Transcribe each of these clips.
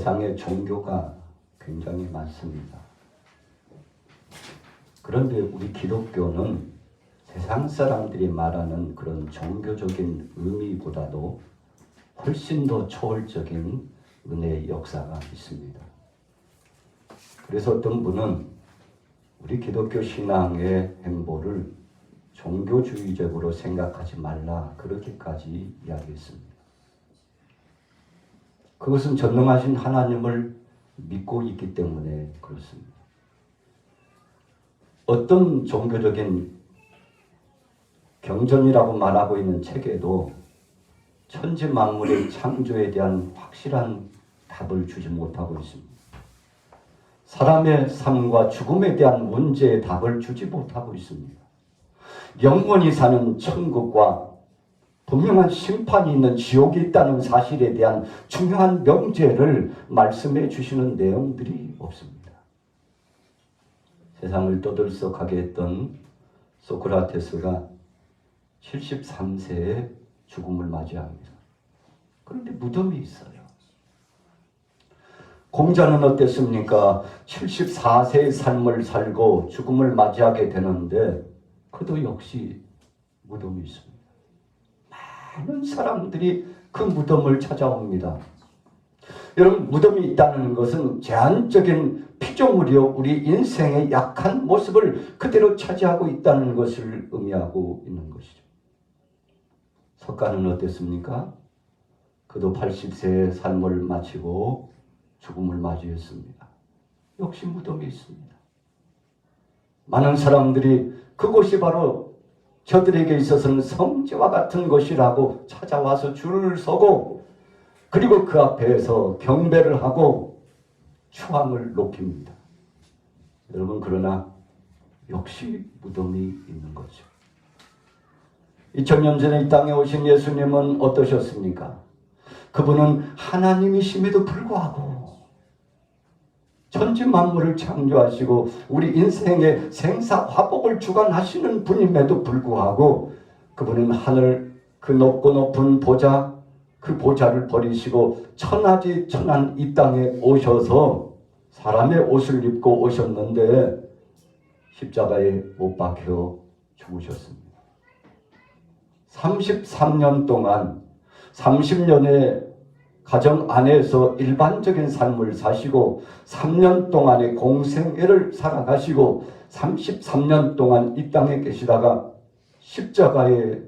세상에 종교가 굉장히 많습니다. 그런데 우리 기독교는 세상 사람들이 말하는 그런 종교적인 의미보다도 훨씬 더 초월적인 은혜의 역사가 있습니다. 그래서 어떤 분은 우리 기독교 신앙의 행보를 종교주의적으로 생각하지 말라 그렇게까지 이야기했습니다. 그것은 전능하신 하나님을 믿고 있기 때문에 그렇습니다. 어떤 종교적인 경전이라고 말하고 있는 책에도 천지 만물의 창조에 대한 확실한 답을 주지 못하고 있습니다. 사람의 삶과 죽음에 대한 문제의 답을 주지 못하고 있습니다. 영원히 사는 천국과 분명한 심판이 있는 지옥이 있다는 사실에 대한 중요한 명제를 말씀해 주시는 내용들이 없습니다. 세상을 떠들썩하게 했던 소크라테스가 73세에 죽음을 맞이합니다. 그런데 무덤이 있어요. 공자는 어땠습니까? 74세의 삶을 살고 죽음을 맞이하게 되는데 그도 역시 무덤이 있습니다. 많은 사람들이 그 무덤을 찾아옵니다. 여러분, 무덤이 있다는 것은 제한적인 피조물이요 우리 인생의 약한 모습을 그대로 차지하고 있다는 것을 의미하고 있는 것이죠. 석가는 어땠습니까? 그도 80세의 삶을 마치고 죽음을 맞이했습니다. 역시 무덤이 있습니다. 많은 사람들이 그곳이 바로 저들에게 있어서는 성지와 같은 것이라고 찾아와서 줄을 서고 그리고 그 앞에서 경배를 하고 추앙을 높입니다. 여러분, 그러나 역시 무덤이 있는 거죠. 2000년 전에 이 땅에 오신 예수님은 어떠셨습니까? 그분은 하나님이심에도 불구하고 천지 만물을 창조하시고 우리 인생의 생사화복을 주관하시는 분임에도 불구하고 그분은 하늘 그 높고 높은 보좌 그 보좌를 버리시고 천하지 천한 이 땅에 오셔서 사람의 옷을 입고 오셨는데 십자가에 못 박혀 죽으셨습니다. 33년 동안 30년의 가정 안에서 일반적인 삶을 사시고 3년 동안의 공생애를 살아가시고 33년 동안 이 땅에 계시다가 십자가에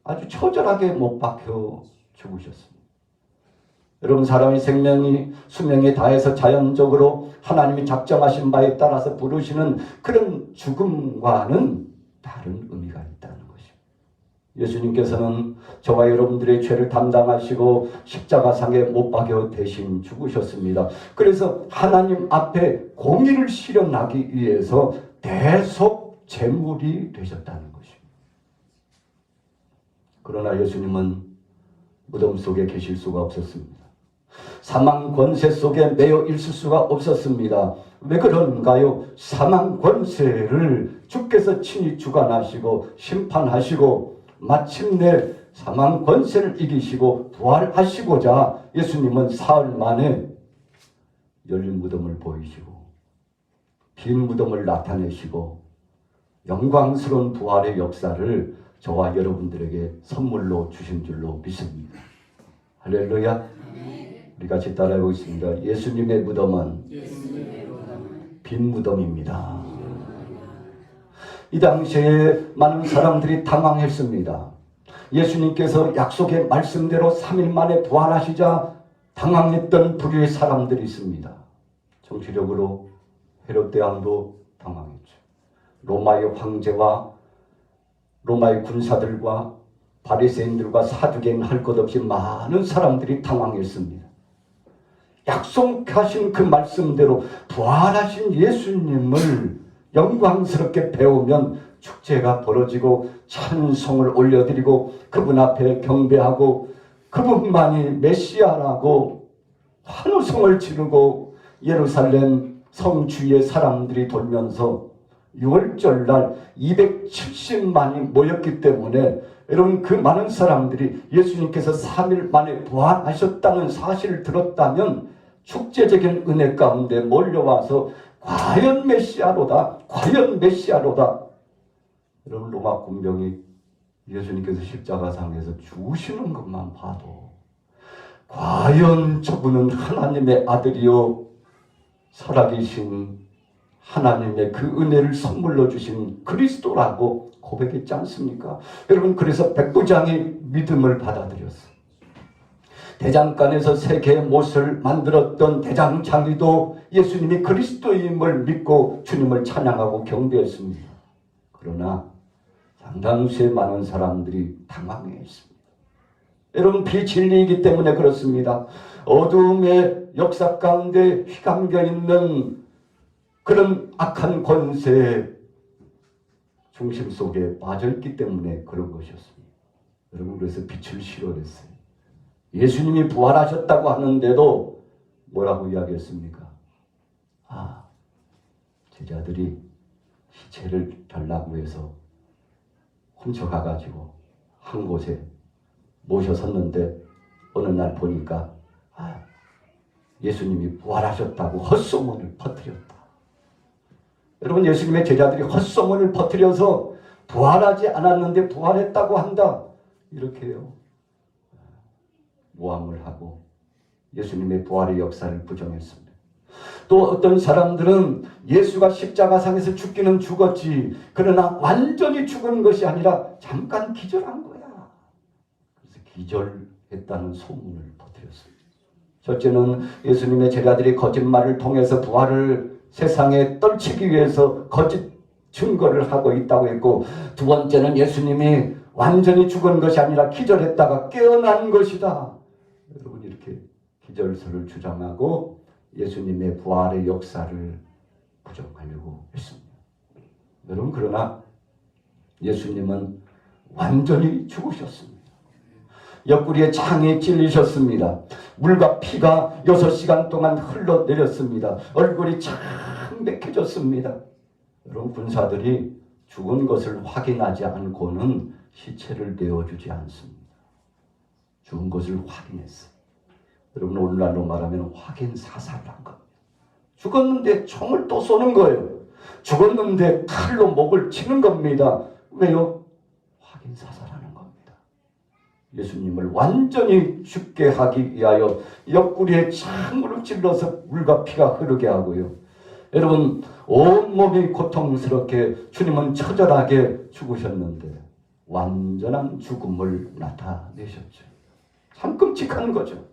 아주 처절하게 못 박혀 죽으셨습니다. 여러분, 사람의 생명이 수명에 다해서 자연적으로 하나님이 작정하신 바에 따라서 부르시는 그런 죽음과는 다른 의미가 있다는 것입니다. 예수님께서는 저와 여러분들의 죄를 담당하시고 십자가상에 못 박여 대신 죽으셨습니다. 그래서 하나님 앞에 공의를 실현하기 위해서 대속 제물이 되셨다는 것입니다. 그러나 예수님은 무덤 속에 계실 수가 없었습니다. 사망 권세 속에 매여 있을 수가 없었습니다. 왜 그런가요? 사망 권세를 주께서 친히 주관하시고 심판하시고 마침내 사망 권세를 이기시고 부활하시고자 예수님은 사흘 만에 열린 무덤을 보이시고 빈 무덤을 나타내시고 영광스러운 부활의 역사를 저와 여러분들에게 선물로 주신 줄로 믿습니다. 할렐루야. 우리 같이 따라하고 있습니다. 예수님의 무덤은 빈 무덤입니다. 이 당시에 많은 사람들이 당황했습니다. 예수님께서 약속의 말씀대로 3일 만에 부활하시자 당황했던 부류의 사람들이 있습니다. 정치적으로 헤롯 대왕도 당황했죠. 로마의 황제와 로마의 군사들과 바리새인들과 사두개인 할 것 없이 많은 사람들이 당황했습니다. 약속하신 그 말씀대로 부활하신 예수님을 영광스럽게 배우면 축제가 벌어지고 찬송을 올려드리고 그분 앞에 경배하고 그분만이 메시아라고 환호성을 지르고 예루살렘 성주위의 사람들이 돌면서 6월절 날 270만이 모였기 때문에 여러분, 그 많은 사람들이 예수님께서 3일 만에 부활하셨다는 사실을 들었다면 축제적인 은혜 가운데 몰려와서 과연 메시아로다, 과연 메시아로다. 여러분, 로마 군병이 예수님께서 십자가상에서 죽으시는 것만 봐도 과연 저분은 하나님의 아들이요 살아계신 하나님의 그 은혜를 선물로 주신 그리스도라고 고백했지 않습니까? 여러분, 그래서 백부장이 믿음을 받아들였어요. 대장간에서 세 개의 못을 만들었던 대장장이도 예수님이 그리스도임을 믿고 주님을 찬양하고 경배했습니다. 그러나 상당수의 많은 사람들이 당황해했습니다. 여러분, 비진리이기 때문에 그렇습니다. 어둠의 역사 가운데 휘감겨 있는 그런 악한 권세의 중심 속에 빠져있기 때문에 그런 것이었습니다. 여러분, 그래서 빛을 싫어했어요. 예수님이 부활하셨다고 하는데도 뭐라고 이야기했습니까? 제자들이 시체를 달라고 해서 훔쳐가가지고 한 곳에 모셔섰는데 어느 날 보니까 예수님이 부활하셨다고 헛소문을 퍼뜨렸다. 여러분, 예수님의 제자들이 헛소문을 퍼뜨려서 부활하지 않았는데 부활했다고 한다. 이렇게요. 모함을 하고 예수님의 부활의 역사를 부정했습니다. 또 어떤 사람들은 예수가 십자가상에서 죽기는 죽었지, 그러나 완전히 죽은 것이 아니라 잠깐 기절한 거야. 그래서 기절했다는 소문을 퍼뜨렸습니다. 첫째는 예수님의 제자들이 거짓말을 통해서 부활을 세상에 떨치기 위해서 거짓 증거를 하고 있다고 했고, 두 번째는 예수님이 완전히 죽은 것이 아니라 기절했다가 깨어난 것이다. 여러분, 이렇게 기절설을 주장하고 예수님의 부활의 역사를 부정하려고 했습니다. 여러분, 그러나 예수님은 완전히 죽으셨습니다. 옆구리에 창이 찔리셨습니다. 물과 피가 6시간 동안 흘러내렸습니다. 얼굴이 창백해졌습니다. 여러분, 군사들이 죽은 것을 확인하지 않고는 시체를 내어주지 않습니다. 죽은 것을 확인했어요. 여러분, 오늘날로 말하면 확인 사살한 겁니다. 죽었는데 총을 또 쏘는 거예요. 죽었는데 칼로 목을 치는 겁니다. 왜요? 확인 사살하는 겁니다. 예수님을 완전히 죽게 하기 위하여 옆구리에 창으로 찔러서 물과 피가 흐르게 하고요. 여러분, 온몸이 고통스럽게 주님은 처절하게 죽으셨는데 완전한 죽음을 나타내셨죠. 참 끔찍한 거죠.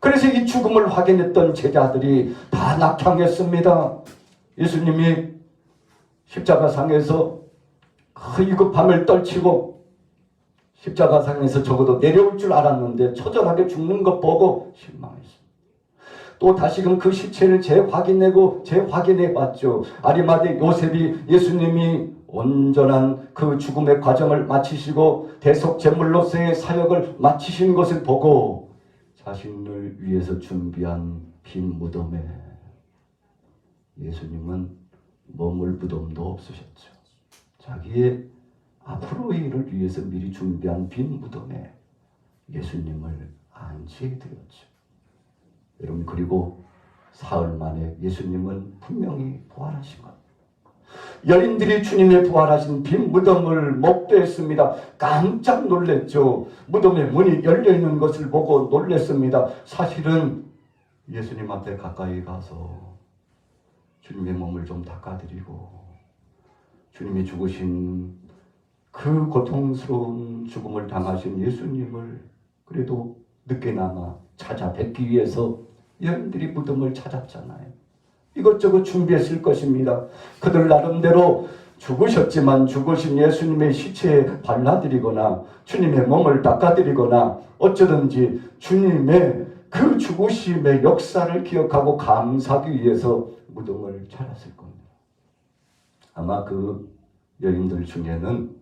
그래서 이 죽음을 확인했던 제자들이 다 낙향했습니다. 예수님이 십자가상에서 그 밤을 떨치고 십자가상에서 적어도 내려올 줄 알았는데 처절하게 죽는 것 보고 실망했습니다. 또 다시금 그 시체를 재확인해 봤죠. 아리마대 요셉이 예수님이 온전한 그 죽음의 과정을 마치시고 대속제물로서의 사역을 마치신 것을 보고 자신을 위해서 준비한 빈 무덤에 예수님은 머물 무덤도 없으셨죠. 자기의 앞으로의 일을 위해서 미리 준비한 빈 무덤에 예수님을 안치해드렸죠. 여러분, 그리고 사흘 만에 예수님은 분명히 부활하신 겁니다. 여인들이 주님의 부활하신 빈 무덤을 목도했습니다. 깜짝 놀랐죠. 무덤의 문이 열려있는 것을 보고 놀랐습니다. 사실은 예수님 앞에 가까이 가서 주님의 몸을 좀 닦아드리고 주님이 죽으신 그 고통스러운 죽음을 당하신 예수님을 그래도 늦게나마 찾아뵙기 위해서 여인들이 무덤을 찾았잖아요. 이것저것 준비했을 것입니다. 그들 나름대로 죽으셨지만 죽으신 예수님의 시체에 발라드리거나 주님의 몸을 닦아드리거나 어쩌든지 주님의 그 죽으심의 역사를 기억하고 감사하기 위해서 무덤을 찾았을 겁니다. 아마 그 여인들 중에는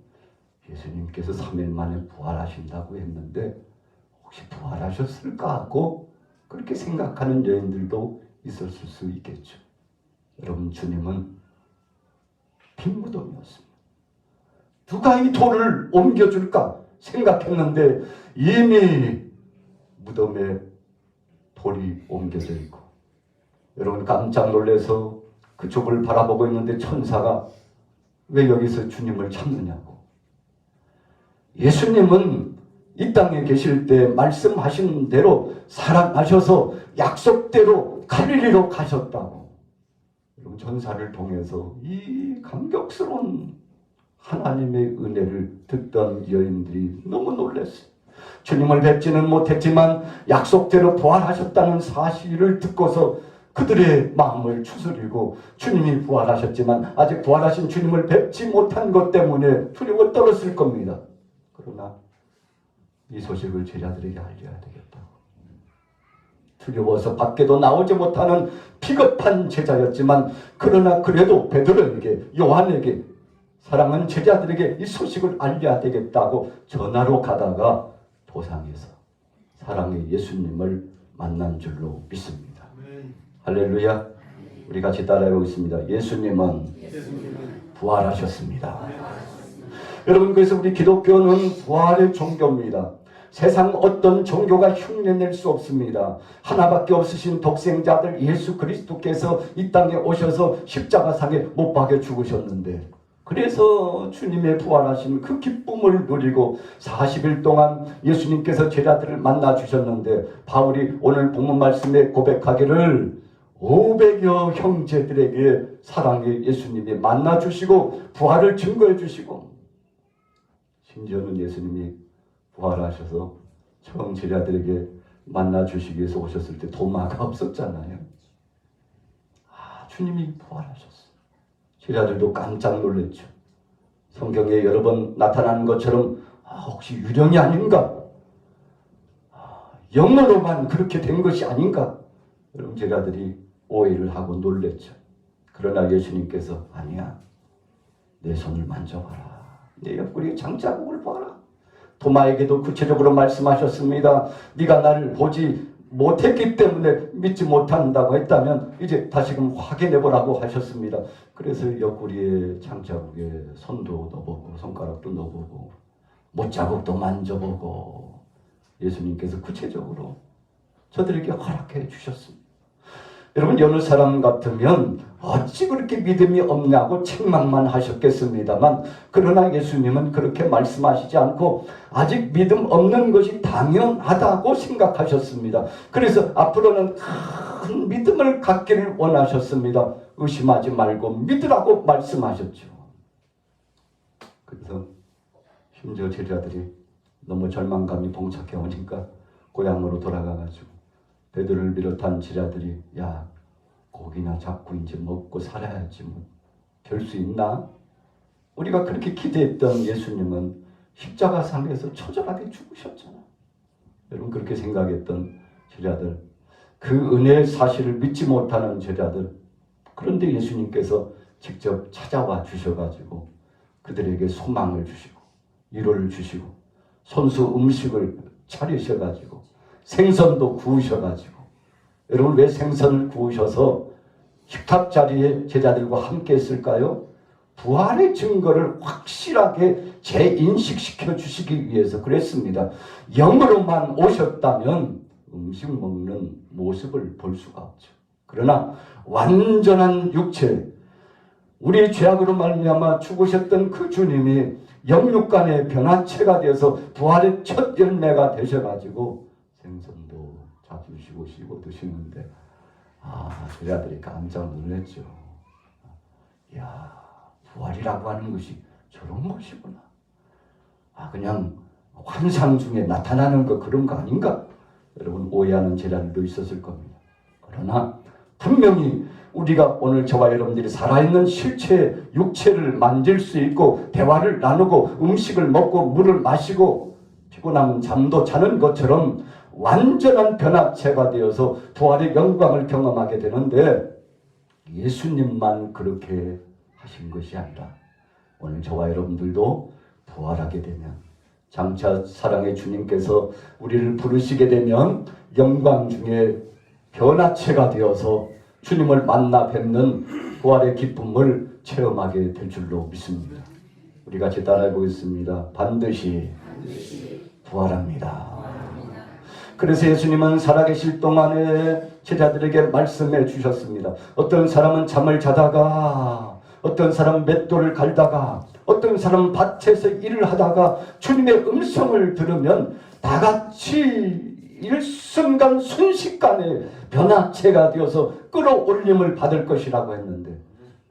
예수님께서 3일 만에 부활하신다고 했는데 혹시 부활하셨을까 하고 그렇게 생각하는 여인들도 있었을 수 있겠죠. 여러분, 주님은 빈 무덤이었습니다. 누가 이 돌을 옮겨줄까 생각했는데 이미 무덤에 돌이 옮겨져 있고 여러분 깜짝 놀라서 그쪽을 바라보고 있는데 천사가 왜 여기서 주님을 찾느냐고. 예수님은 이 땅에 계실 때 말씀하신 대로 살아나셔서 약속대로 갈릴리로 가셨다고. 여러분 천사를 통해서 이 감격스러운 하나님의 은혜를 듣던 여인들이 너무 놀랐어요. 주님을 뵙지는 못했지만 약속대로 부활하셨다는 사실을 듣고서 그들의 마음을 추스리고 주님이 부활하셨지만 아직 부활하신 주님을 뵙지 못한 것 때문에 두려워 떨었을 겁니다. 그러나 이 소식을 제자들에게 알려야 되겠다고. 두려워서 밖에도 나오지 못하는 비겁한 제자였지만 그러나 그래도 베드로에게 요한에게 사랑하는 제자들에게 이 소식을 알려야 되겠다고 전하러 가다가 도상에서 사랑의 예수님을 만난 줄로 믿습니다. 할렐루야. 우리 같이 따라해 보겠습니다. 예수님은 부활하셨습니다. 여러분 그래서 우리 기독교는 부활의 종교입니다. 세상 어떤 종교가 흉내낼 수 없습니다. 하나밖에 없으신 독생자들 예수 그리스도께서 이 땅에 오셔서 십자가상에 못 박여 죽으셨는데 그래서 주님의 부활하신 그 기쁨을 누리고 40일 동안 예수님께서 제자들을 만나 주셨는데 바울이 오늘 본문 말씀에 고백하기를 500여 형제들에게 사랑의 예수님이 만나 주시고 부활을 증거해 주시고 심지어는 예수님이 부활하셔서 처음 제자들에게 만나 주시기 위해서 오셨을 때 도마가 없었잖아요. 주님이 부활하셨어요. 제자들도 깜짝 놀랐죠. 성경에 여러 번 나타나는 것처럼 혹시 유령이 아닌가? 영어로만 그렇게 된 것이 아닌가? 여러분 제자들이 오해를 하고 놀랐죠. 그러나 예수님께서 아니야. 내 손을 만져봐라. 내 옆구리에 장자국을 봐라. 도마에게도 구체적으로 말씀하셨습니다. 네가 나를 보지 못했기 때문에 믿지 못한다고 했다면 이제 다시금 확인해보라고 하셨습니다. 그래서 옆구리에 장자국에 손도 넣어보고 손가락도 넣어보고 못자국도 만져보고 예수님께서 구체적으로 저들에게 허락해 주셨습니다. 여러분 여느 사람 같으면 어찌 그렇게 믿음이 없냐고 책망만 하셨겠습니다만 그러나 예수님은 그렇게 말씀하시지 않고 아직 믿음 없는 것이 당연하다고 생각하셨습니다. 그래서 앞으로는 큰 믿음을 갖기를 원하셨습니다. 의심하지 말고 믿으라고 말씀하셨죠. 그래서 심지어 제자들이 너무 절망감이 봉착해 오니까 고향으로 돌아가가지고 베드로를 비롯한 제자들이 야 고기나 잡고 이제 먹고 살아야지 뭐 될 수 있나? 우리가 그렇게 기대했던 예수님은 십자가상에서 처절하게 죽으셨잖아. 여러분 그렇게 생각했던 제자들, 그 은혜의 사실을 믿지 못하는 제자들, 그런데 예수님께서 직접 찾아와 주셔가지고 그들에게 소망을 주시고 위로를 주시고 손수 음식을 차리셔가지고 생선도 구우셔가지고 여러분 왜 생선을 구우셔서 식탁 자리에 제자들과 함께 했을까요? 부활의 증거를 확실하게 재인식시켜 주시기 위해서 그랬습니다. 영으로만 오셨다면 음식 먹는 모습을 볼 수가 없죠. 그러나 완전한 육체, 우리의 죄악으로 말미암아 죽으셨던 그 주님이 영육간의 변화체가 되어서 부활의 첫 열매가 되셔가지고 생선도 잡수시고 씹어 드시는데 제자들이 깜짝 놀랐죠. 이야, 부활이라고 하는 것이 저런 것이구나. 그냥 환상 중에 나타나는 거 그런 거 아닌가? 여러분 오해하는 제자들도 있었을 겁니다. 그러나 분명히 우리가 오늘 저와 여러분들이 살아있는 실체, 육체를 만질 수 있고 대화를 나누고 음식을 먹고 물을 마시고 피곤하면 잠도 자는 것처럼 완전한 변화체가 되어서 부활의 영광을 경험하게 되는데 예수님만 그렇게 하신 것이 아니라 오늘 저와 여러분들도 부활하게 되면 장차 사랑의 주님께서 우리를 부르시게 되면 영광 중에 변화체가 되어서 주님을 만나 뵙는 부활의 기쁨을 체험하게 될 줄로 믿습니다. 우리 같이 따라해 보겠습니다. 반드시 부활합니다. 그래서 예수님은 살아계실 동안에 제자들에게 말씀해 주셨습니다. 어떤 사람은 잠을 자다가, 어떤 사람은 맷돌을 갈다가, 어떤 사람은 밭에서 일을 하다가 주님의 음성을 들으면 다 같이 일순간 순식간에 변화체가 되어서 끌어올림을 받을 것이라고 했는데,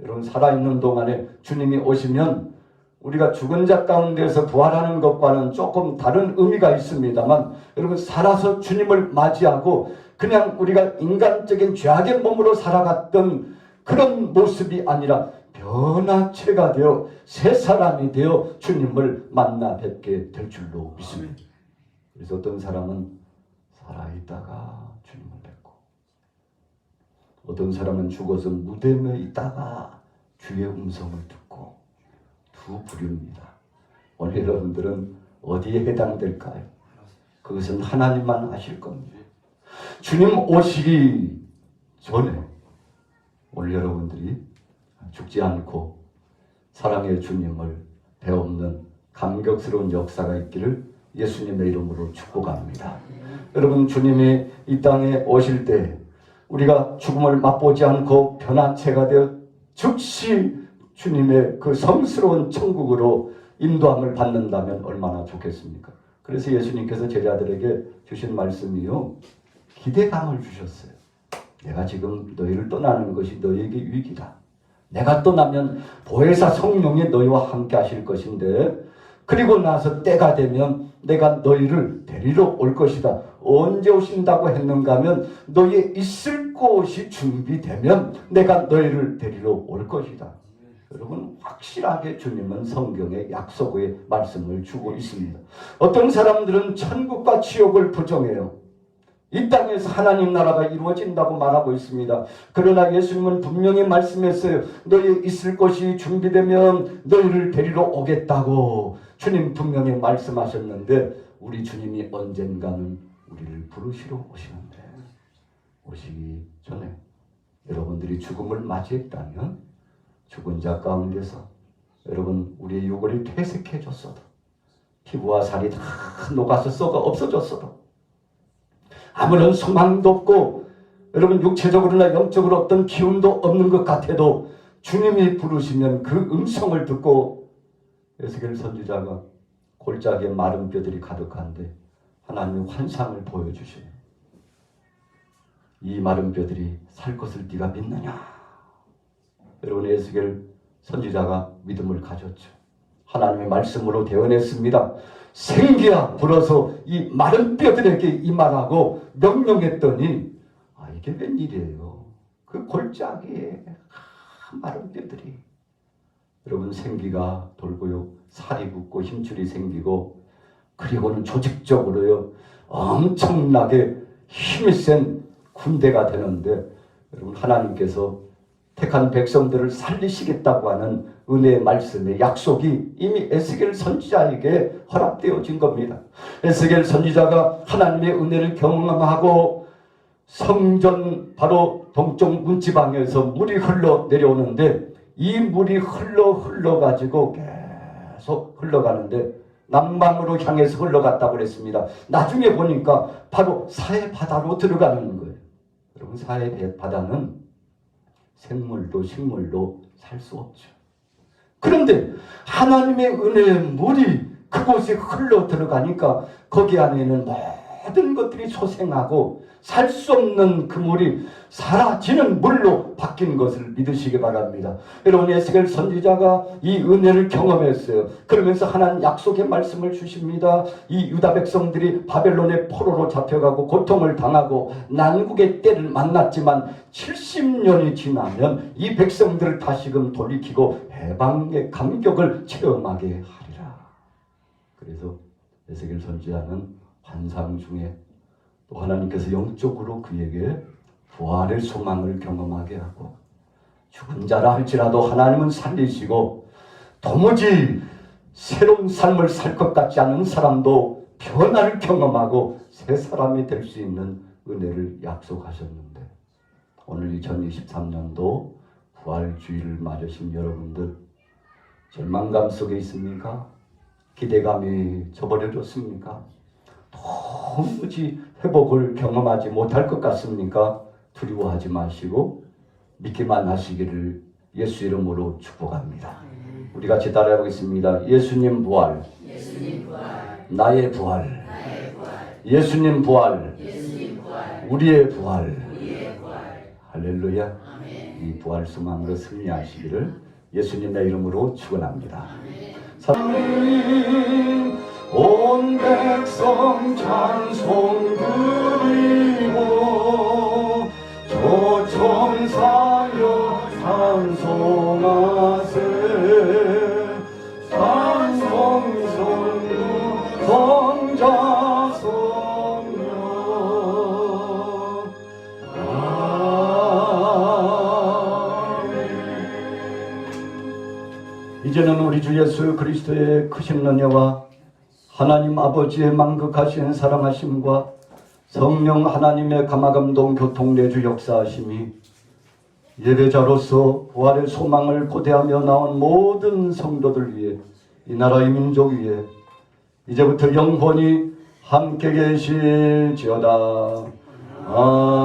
여러분 살아있는 동안에 주님이 오시면 우리가 죽은 자 가운데서 부활하는 것과는 조금 다른 의미가 있습니다만, 여러분 살아서 주님을 맞이하고 그냥 우리가 인간적인 죄악의 몸으로 살아갔던 그런 모습이 아니라 변화체가 되어 새 사람이 되어 주님을 만나 뵙게 될 줄로 믿습니다. 그래서 어떤 사람은 살아있다가 주님을 뵙고, 어떤 사람은 죽어서 무덤에 있다가 주의 음성을 듣고, 두 부류입니다. 오늘 여러분들은 어디에 해당될까요? 그것은 하나님만 아실 겁니다. 주님 오시기 전에 오늘 여러분들이 죽지 않고 사랑의 주님을 배우는 감격스러운 역사가 있기를 예수님의 이름으로 축복합니다. 여러분 주님이 이 땅에 오실 때 우리가 죽음을 맛보지 않고 변화체가 되어 즉시 주님의 그 성스러운 천국으로 인도함을 받는다면 얼마나 좋겠습니까? 그래서 예수님께서 제자들에게 주신 말씀이요, 기대감을 주셨어요. 내가 지금 너희를 떠나는 것이 너희에게 위기다. 내가 떠나면 보혜사 성령이 너희와 함께 하실 것인데, 그리고 나서 때가 되면 내가 너희를 데리러 올 것이다. 언제 오신다고 했는가 하면 너희 있을 곳이 준비되면 내가 너희를 데리러 올 것이다. 여러분 확실하게 주님은 성경의 약속의 말씀을 주고 있습니다. 어떤 사람들은 천국과 지옥을 부정해요. 이 땅에서 하나님 나라가 이루어진다고 말하고 있습니다. 그러나 예수님은 분명히 말씀했어요. 너희 있을 곳이 준비되면 너희를 데리러 오겠다고 주님 분명히 말씀하셨는데, 우리 주님이 언젠가는 우리를 부르시러 오시는데, 오시기 전에 여러분들이 죽음을 맞이했다면 죽은 자 가운데서 여러분 우리의 유골이 퇴색해졌어도, 피부와 살이 다 녹아서 썩어 없어졌어도, 아무런 소망도 없고 여러분 육체적으로나 영적으로 어떤 기운도 없는 것 같아도 주님이 부르시면 그 음성을 듣고, 에스겔 선지자가 골짜기에 마른 뼈들이 가득한데 하나님의 환상을 보여주셔요. 이 마른 뼈들이 살 것을 네가 믿느냐? 여러분 에스겔 선지자가 믿음을 가졌죠. 하나님의 말씀으로 대언했습니다. 생기야 불어서 이 마른 뼈들에게 임하라고 명령했더니, 이게 웬일이에요? 그 골짜기에 마른 뼈들이, 여러분 생기가 돌고요, 살이 붙고 힘줄이 생기고, 그리고는 조직적으로요 엄청나게 힘이 센 군대가 되는데, 여러분 하나님께서 택한 백성들을 살리시겠다고 하는 은혜의 말씀의 약속이 이미 에스겔 선지자에게 허락되어진 겁니다. 에스겔 선지자가 하나님의 은혜를 경험하고 성전 바로 동쪽 문지방에서 물이 흘러 내려오는데, 이 물이 흘러가지고 계속 흘러가는데 남방으로 향해서 흘러갔다고 그랬습니다. 나중에 보니까 바로 사해 바다로 들어가는 거예요. 여러분 사해 바다는 생물도 식물도 살 수 없죠. 그런데 하나님의 은혜의 물이 그곳에 흘러 들어가니까 거기 안에 있는 모든 것들이 소생하고 살 수 없는 그 물이 사라지는 물로 바뀐 것을 믿으시기 바랍니다. 여러분 에스겔 선지자가 이 은혜를 경험했어요. 그러면서 하나님 약속의 말씀을 주십니다. 이 유다 백성들이 바벨론의 포로로 잡혀가고 고통을 당하고 난국의 때를 만났지만 70년이 지나면 이 백성들을 다시금 돌이키고 해방의 감격을 체험하게 하리라. 그래서 에스겔 선지자는 환상 중에 또 하나님께서 영적으로 그에게 부활의 소망을 경험하게 하고, 죽은 자라 할지라도 하나님은 살리시고 도무지 새로운 삶을 살 것 같지 않은 사람도 변화를 경험하고 새 사람이 될 수 있는 은혜를 약속하셨는데, 오늘 2023년도 부활주의를 맞으신 여러분들 절망감 속에 있습니까? 기대감이 저버려졌습니까? 도무지 회복을 경험하지 못할 것 같습니까? 두려워하지 마시고 믿기만 하시기를 예수 이름으로 축복합니다. 우리 같이 따라해보겠습니다. 예수님 부활, 나의 부활, 예수님 부활, 우리의 부활. 할렐루야. 이 부활 소망으로 승리하시기를 예수님의 이름으로 축원합니다. 온 백성 찬송 드리고 조청사여 찬송하세. 찬송 성부 성자 성령. 이제는 우리 주 예수 그리스도의 크신 은혜와 하나님 아버지의 만극하신 사랑하심과 성령 하나님의 감화감동 교통내주 역사하심이 예배자로서 부활의 소망을 고대하며 나온 모든 성도들 위해 이 나라의 민족 위에 이제부터 영원히 함께 계실지어다. 아멘.